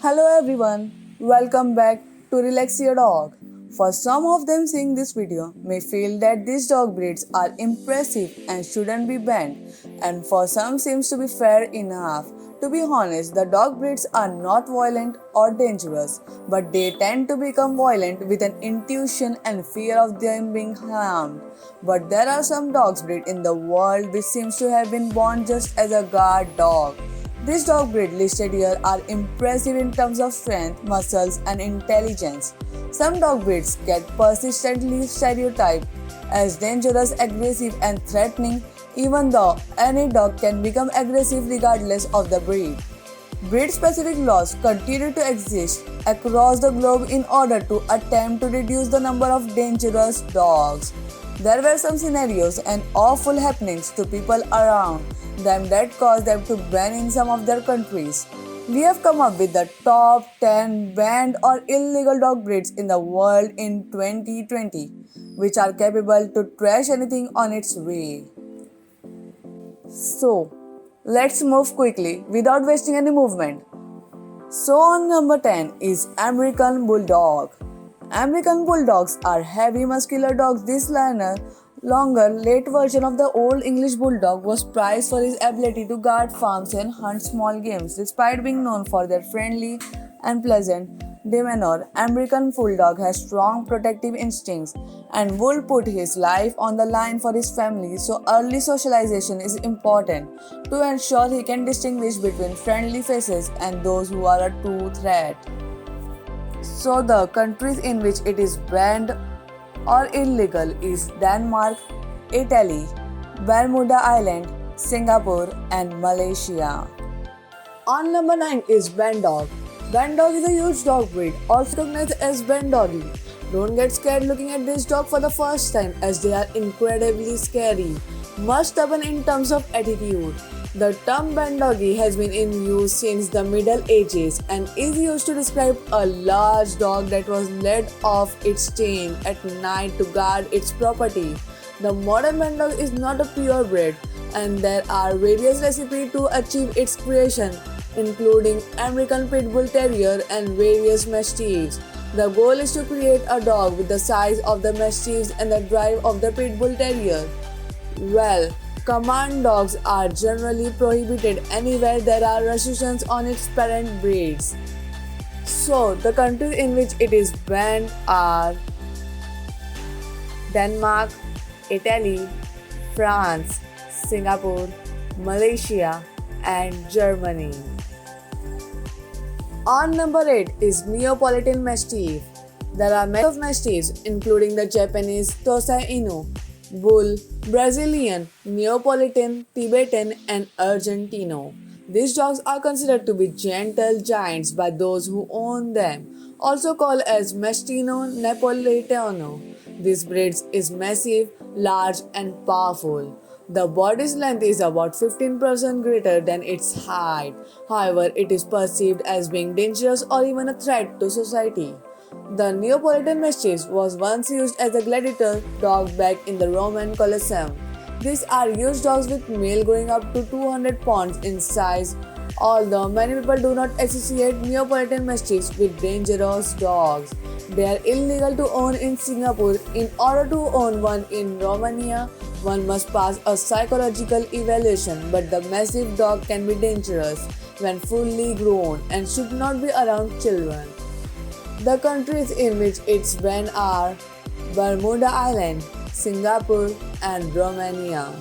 Hello everyone, welcome back to Relax Your Dog. For some of them seeing this video may feel that these dog breeds are impressive and shouldn't be banned, and for some seems to be fair enough. To be honest, the dog breeds are not violent or dangerous, but they tend to become violent with an intuition and fear of them being harmed. But there are some dogs breed in the world which seems to have been born just as a guard dog. These dog breed listed here are impressive in terms of strength, muscles, and intelligence. Some dog breeds get persistently stereotyped as dangerous, aggressive, and threatening, even though any dog can become aggressive regardless of the breed. Breed specific laws continue to exist across the globe in order to attempt to reduce the number of dangerous dogs. There were some scenarios and awful happenings to people around them that caused them to ban in some of their countries. We have come up with the top 10 banned or illegal dog breeds in the world in 2020, which are capable to trash anything on its way. So, let's move quickly without wasting any movement. So, on number 10 is American Bulldog. American Bulldogs are heavy muscular dogs. This longer, late version of the Old English Bulldog was prized for his ability to guard farms and hunt small games. Despite being known for their friendly and pleasant demeanor, American Bulldog has strong protective instincts and will put his life on the line for his family, so early socialization is important to ensure he can distinguish between friendly faces and those who are a true threat. So the countries in which it is banned or illegal is Denmark, Italy, Bermuda Island, Singapore, and Malaysia. On number 9 is Bandog. Bandog is a huge dog breed, also recognized as Bandoggy. Don't get scared looking at this dog for the first time, as they are incredibly scary, much stubborn in terms of attitude. The term Bandoggy has been in use since the Middle Ages and is used to describe a large dog that was led off its chain at night to guard its property. The modern Bandog is not a purebred, and there are various recipes to achieve its creation, including American Pit Bull Terrier and various Mastiffs. The goal is to create a dog with the size of the Mastiffs and the drive of the Pit Bull Terrier. Well, command dogs are generally prohibited anywhere there are restrictions on its parent breeds. So, the countries in which it is banned are Denmark, Italy, France, Singapore, Malaysia, and Germany. On number 8 is Neapolitan Mastiff. There are many of Mastiffs, including the Japanese Tosa Inu, Bull, Brazilian, Neapolitan, Tibetan, and Argentino. These dogs are considered to be gentle giants by those who own them, also called as Mastino Napolitano. This breed is massive, large, and powerful. The body's length is about 15% greater than its height. However, it is perceived as being dangerous or even a threat to society. The Neapolitan Mastiff was once used as a gladiator dog back in the Roman Colosseum. These are huge dogs with male growing up to 200 pounds in size, although many people do not associate Neapolitan Mastiffs with dangerous dogs. They are illegal to own in Singapore. In order to own one in Romania, one must pass a psychological evaluation, but the massive dog can be dangerous when fully grown and should not be around children. The countries in which it's banned are Bermuda Island, Singapore, and Romania.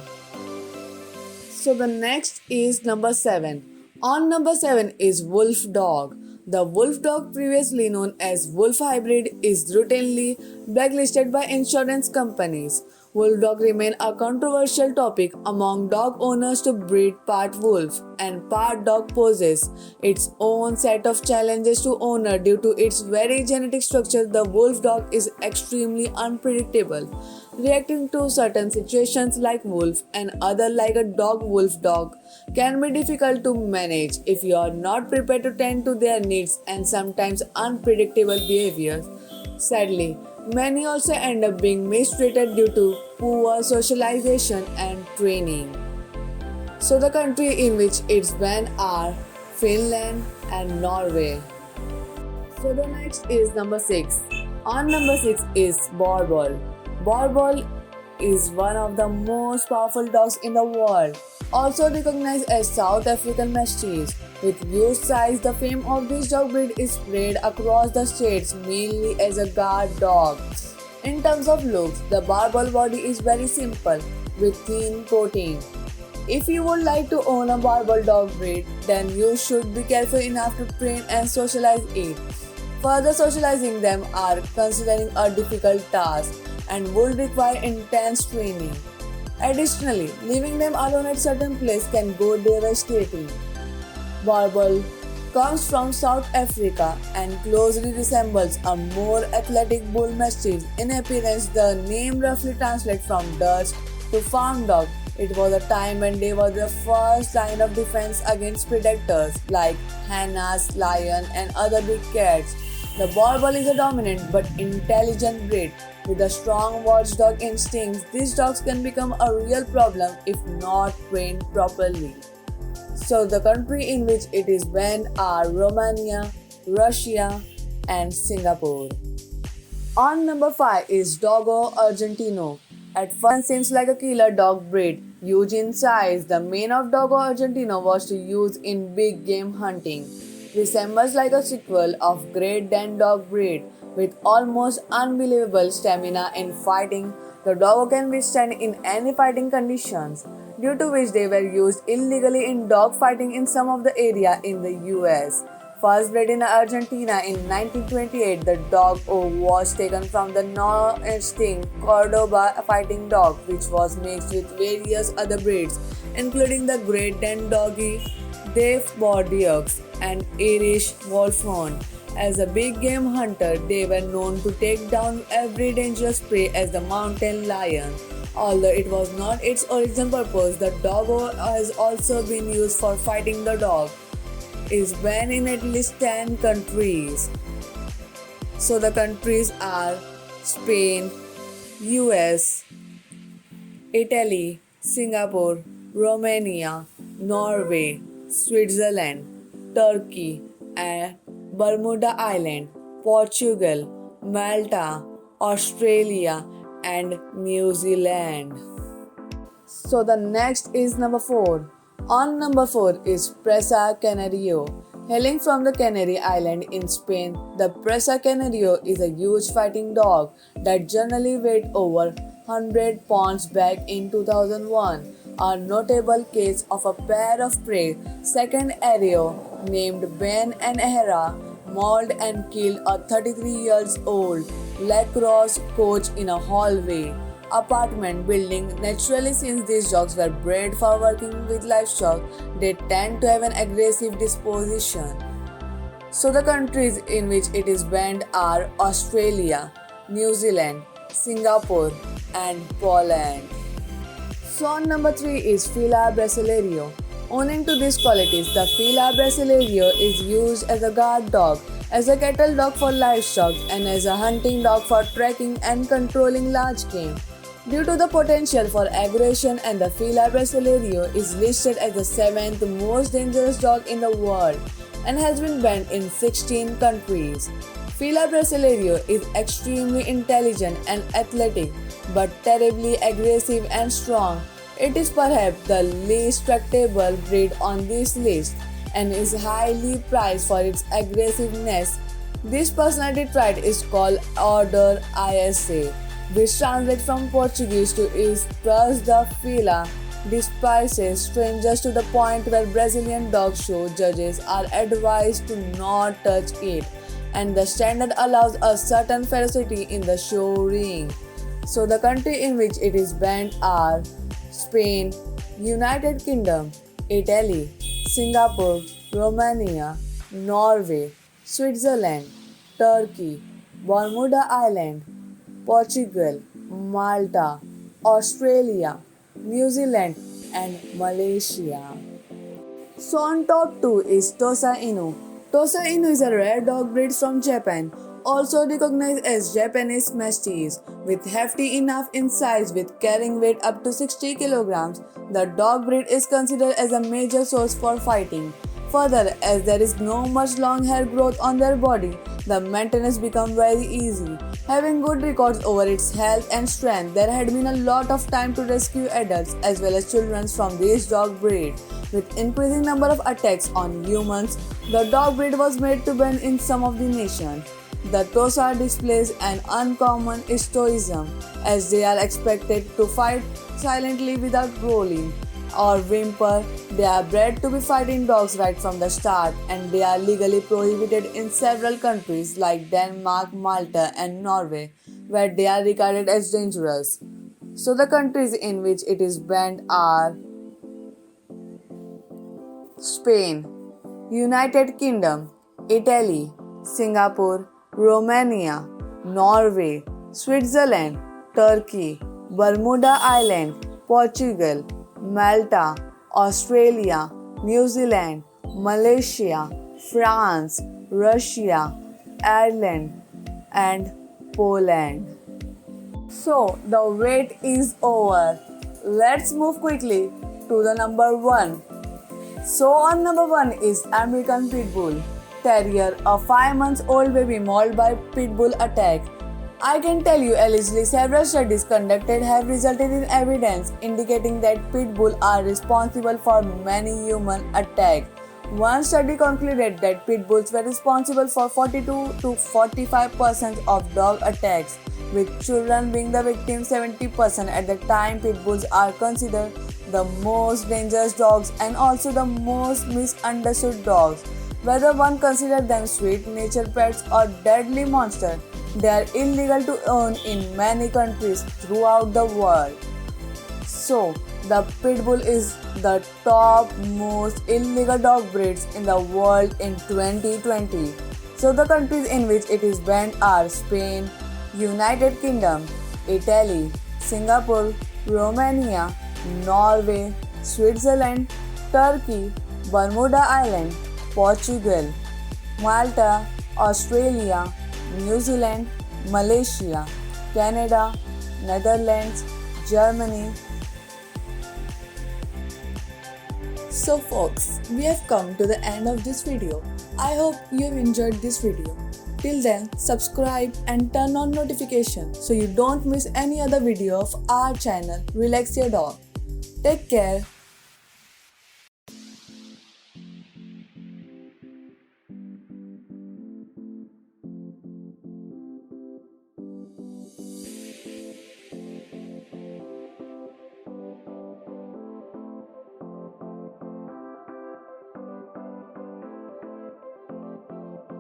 So the next is number 7. On number 7 is Wolf Dog. The Wolf Dog, previously known as Wolf Hybrid, is routinely blacklisted by insurance companies. Wolf dog remain a controversial topic among dog owners to breed part wolf and part dog poses its own set of challenges to owner due to its very genetic structure. The wolf dog is extremely unpredictable, reacting to certain situations like wolf and other like a dog. Wolf dog can be difficult to manage if you are not prepared to tend to their needs and sometimes unpredictable behavior. Sadly, many also end up being mistreated due to poor socialization and training. So the country in which it's banned are Finland and Norway. So the next is number 6. On number 6 is Borbol. Borbol is one of the most powerful dogs in the world, also recognized as South African Mastiff. With huge size, the fame of this dog breed is spread across the states mainly as a guard dog. In terms of looks, the Borbol body is very simple with thin coating. If you would like to own a Borbol dog breed, then you should be careful enough to train and socialize it. Further socializing them are considering a difficult task and would require intense training. Additionally, leaving them alone at certain places can go devastating. Borbol comes from South Africa and closely resembles a more athletic bull mastiff. In appearance, the name roughly translates from Dutch to farm dog. It was a time when they were the first line of defense against predators like hyenas, lions, and other big cats. The Borbol is a dominant but intelligent breed. With a strong watchdog instincts, these dogs can become a real problem if not trained properly. So the country in which it is banned are Romania, Russia, and Singapore. On number 5 is Dogo Argentino. At first seems like a killer dog breed. Huge in size, the main of Dogo Argentino was to use in big game hunting. Resembles like a sequel of Great Dane dog breed. With almost unbelievable stamina in fighting, the doggo can withstand in any fighting conditions, due to which they were used illegally in dog fighting in some of the area in the US. First bred in Argentina in 1928, the dog was taken from the non-extinct Cordoba fighting dog, which was mixed with various other breeds, including the Great Dane Doggy, Dave Bordeaux, and Irish Wolfhound. As a big game hunter, they were known to take down every dangerous prey as the mountain lion. Although it was not its original purpose, the doggo has also been used for fighting the dog. Is banned in at least 10 countries. So the countries are Spain, US, Italy, Singapore, Romania, Norway, Switzerland, Turkey, and Bermuda Island, Portugal, Malta, Australia, and New Zealand. So the next is number 4. On number 4 is Presa Canario. Hailing from the Canary Island in Spain, the Presa Canario is a huge fighting dog that generally weighed over 100 pounds back in 2001. A notable case of a pair of prey, second Ario, named Ben and Hera, mauled and killed a 33-year-old lacrosse coach in a hallway apartment building. Naturally, since these dogs were bred for working with livestock, they tend to have an aggressive disposition. So the countries in which it is banned are Australia, New Zealand, Singapore, and Poland. So on number 3 is Fila Brasileiro. Owing to these qualities, the Fila Brasileiro is used as a guard dog, as a cattle dog for livestock, and as a hunting dog for tracking and controlling large game. Due to the potential for aggression, and the Fila Brasileiro is listed as the 7th most dangerous dog in the world and has been banned in 16 countries. Fila Brasileiro is extremely intelligent and athletic, but terribly aggressive and strong. It is perhaps the least tractable breed on this list and is highly prized for its aggressiveness. This personality trait is called Order ISA, which translates from Portuguese to is thus the Fila despises strangers to the point where Brazilian dog show judges are advised to not touch it, and the standard allows a certain ferocity in the show ring. So the country in which it is banned are Spain, United Kingdom, Italy, Singapore, Romania, Norway, Switzerland, Turkey, Bermuda Island, Portugal, Malta, Australia, New Zealand, and Malaysia. So on top 2 is Tosa Inu. Tosa Inu is a rare dog breed from Japan, also recognized as Japanese Mastiff. With hefty enough in size with carrying weight up to 60 kilograms, the dog breed is considered as a major source for fighting. Further, as there is no much long hair growth on their body, the maintenance became very easy. Having good records over its health and strength, there had been a lot of time to rescue adults as well as children from this dog breed. With increasing number of attacks on humans, the dog breed was made to ban in some of the nations. The Tosa displays an uncommon stoicism as they are expected to fight silently without growling or whimper. They are bred to be fighting dogs right from the start, and they are legally prohibited in several countries like Denmark, Malta, and Norway, where they are regarded as dangerous. So, the countries in which it is banned are Spain, United Kingdom, Italy, Singapore, Romania, Norway, Switzerland, Turkey, Bermuda Island, Portugal, Malta, Australia, New Zealand, Malaysia, France, Russia, Ireland, and Poland. So the wait is over. Let's move quickly to the number 1. So on number 1 is American Pit Bull Terrier, a 5 months old baby mauled by pit bull attack. I can tell you allegedly several studies conducted have resulted in evidence indicating that pit bulls are responsible for many human attacks. One study concluded that pit bulls were responsible for 42 to 45% of dog attacks, with children being the victim 70%. At the time, pit bulls are considered the most dangerous dogs and also the most misunderstood dogs. Whether one considers them sweet nature pets or deadly monsters, they are illegal to own in many countries throughout the world. So, the pit bull is the top most illegal dog breeds in the world in 2020. So, the countries in which it is banned are Spain, United Kingdom, Italy, Singapore, Romania, Norway, Switzerland, Turkey, Bermuda Island, Portugal, Malta, Australia, New Zealand, Malaysia, Canada, Netherlands, Germany. So folks, we have come to the end of this video. I hope you have enjoyed this video. Till then, subscribe and turn on notifications so you don't miss any other video of our channel Relax Your Dog. Take care.